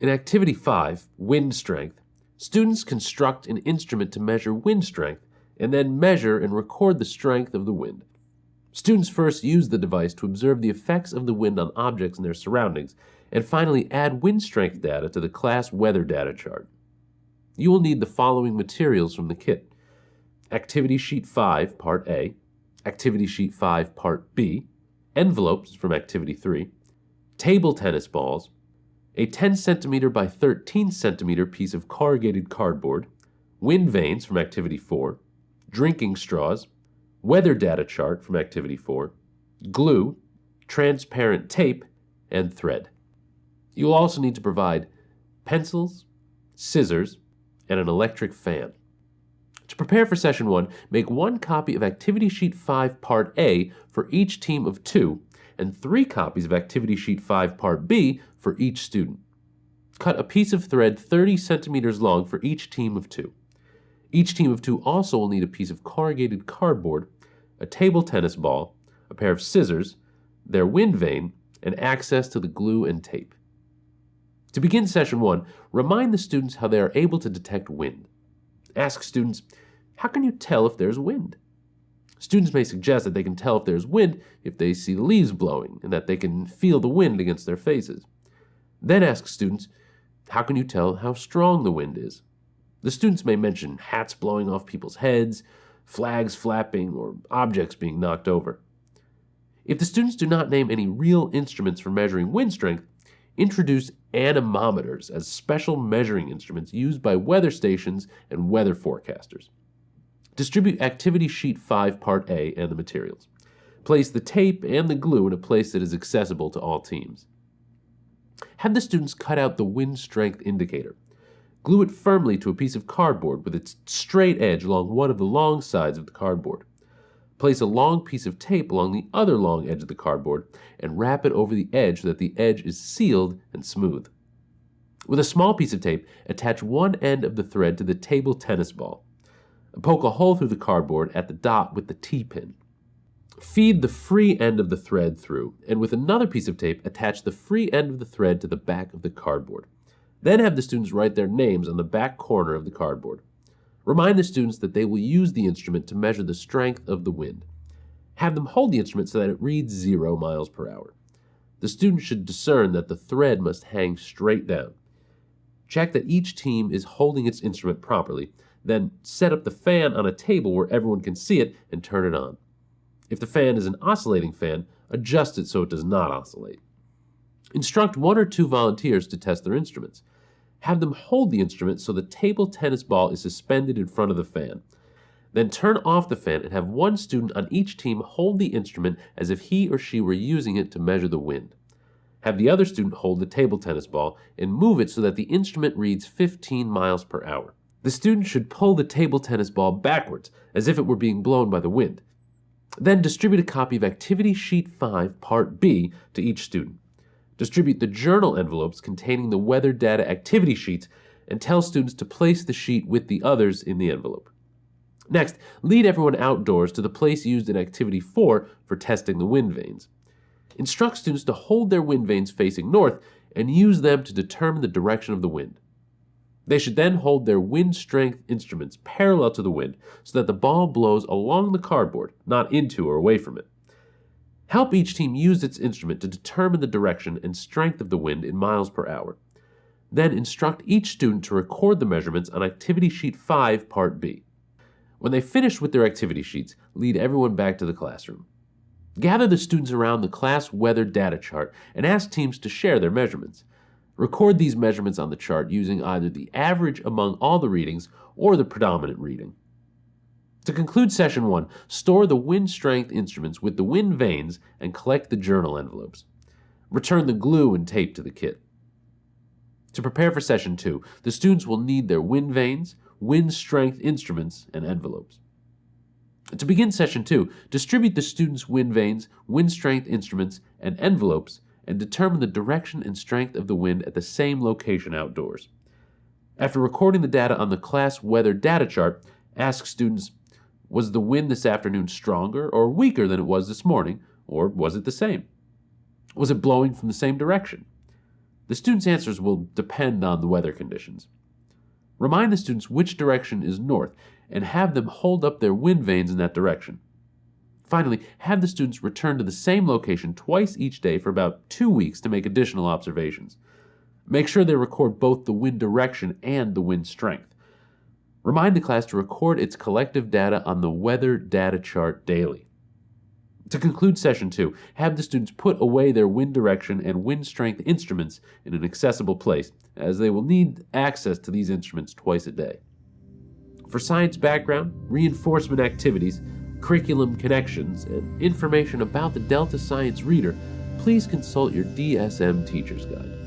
In Activity 5, Wind Strength, students construct an instrument to measure wind strength and then measure and record the strength of the wind. Students first use the device to observe the effects of the wind on objects in their surroundings, and finally add wind strength data to the class weather data chart. You will need the following materials from the kit: Activity Sheet 5, Part A, Activity Sheet 5, Part B, envelopes from Activity 3, table tennis balls, a 10 centimeter by 13 centimeter piece of corrugated cardboard, wind vanes from Activity 4, drinking straws, weather data chart from Activity 4, glue, transparent tape, and thread. You will also need to provide pencils, scissors, and an electric fan. To prepare for Session 1, make 1 copy of Activity Sheet 5 Part A for each team of 2, and 3 copies of Activity Sheet 5 Part B for each student. Cut a piece of thread 30 centimeters long for each team of 2. Each team of 2 also will need a piece of corrugated cardboard, a table tennis ball, a pair of scissors, their wind vane, and access to the glue and tape. To begin Session 1, remind the students how they are able to detect wind. Ask students, how can you tell if there's wind? Students may suggest that they can tell if there's wind if they see the leaves blowing and that they can feel the wind against their faces. Then ask students, how can you tell how strong the wind is? The students may mention hats blowing off people's heads, flags flapping, or objects being knocked over. If the students do not name any real instruments for measuring wind strength, introduce anemometers as special measuring instruments used by weather stations and weather forecasters. Distribute Activity Sheet 5 Part A and the materials. Place the tape and the glue in a place that is accessible to all teams. Have the students cut out the wind strength indicator. Glue it firmly to a piece of cardboard with its straight edge along one of the long sides of the cardboard. Place a long piece of tape along the other long edge of the cardboard and wrap it over the edge so that the edge is sealed and smooth. With a small piece of tape, attach one end of the thread to the table tennis ball. Poke a hole through the cardboard at the dot with the T-pin. Feed the free end of the thread through, and with another piece of tape, attach the free end of the thread to the back of the cardboard. Then have the students write their names on the back corner of the cardboard. Remind the students that they will use the instrument to measure the strength of the wind. Have them hold the instrument so that it reads 0 miles per hour. The student should discern that the thread must hang straight down. Check that each team is holding its instrument properly, then set up the fan on a table where everyone can see it and turn it on. If the fan is an oscillating fan, adjust it so it does not oscillate. Instruct 1 or 2 volunteers to test their instruments. Have them hold the instrument so the table tennis ball is suspended in front of the fan. Then turn off the fan and have 1 student on each team hold the instrument as if he or she were using it to measure the wind. Have the other student hold the table tennis ball and move it so that the instrument reads 15 miles per hour. The student should pull the table tennis ball backwards as if it were being blown by the wind. Then distribute a copy of Activity Sheet 5 Part B to each student. Distribute the journal envelopes containing the weather data activity sheets and tell students to place the sheet with the others in the envelope. Next, lead everyone outdoors to the place used in Activity 4 for testing the wind vanes. Instruct students to hold their wind vanes facing north and use them to determine the direction of the wind. They should then hold their wind strength instruments parallel to the wind so that the ball blows along the cardboard, not into or away from it. Help each team use its instrument to determine the direction and strength of the wind in miles per hour. Then instruct each student to record the measurements on Activity Sheet 5 Part B. When they finish with their activity sheets, lead everyone back to the classroom. Gather the students around the class weather data chart and ask teams to share their measurements. Record these measurements on the chart using either the average among all the readings or the predominant reading. To conclude Session 1, store the wind strength instruments with the wind vanes and collect the journal envelopes. Return the glue and tape to the kit. To prepare for Session 2, the students will need their wind vanes, wind strength instruments, and envelopes. To begin Session 2, distribute the students' wind vanes, wind strength instruments, and envelopes and determine the direction and strength of the wind at the same location outdoors. After recording the data on the class weather data chart, ask students, was the wind this afternoon stronger or weaker than it was this morning, or was it the same? Was it blowing from the same direction? The students' answers will depend on the weather conditions. Remind the students which direction is north and have them hold up their wind vanes in that direction. Finally, have the students return to the same location twice each day for about 2 weeks to make additional observations. Make sure they record both the wind direction and the wind strength. Remind the class to record its collective data on the weather data chart daily. To conclude Session 2, have the students put away their wind direction and wind strength instruments in an accessible place, as they will need access to these instruments twice a day. For science background, reinforcement activities, curriculum connections, and information about the Delta Science Reader, please consult your DSM Teacher's Guide.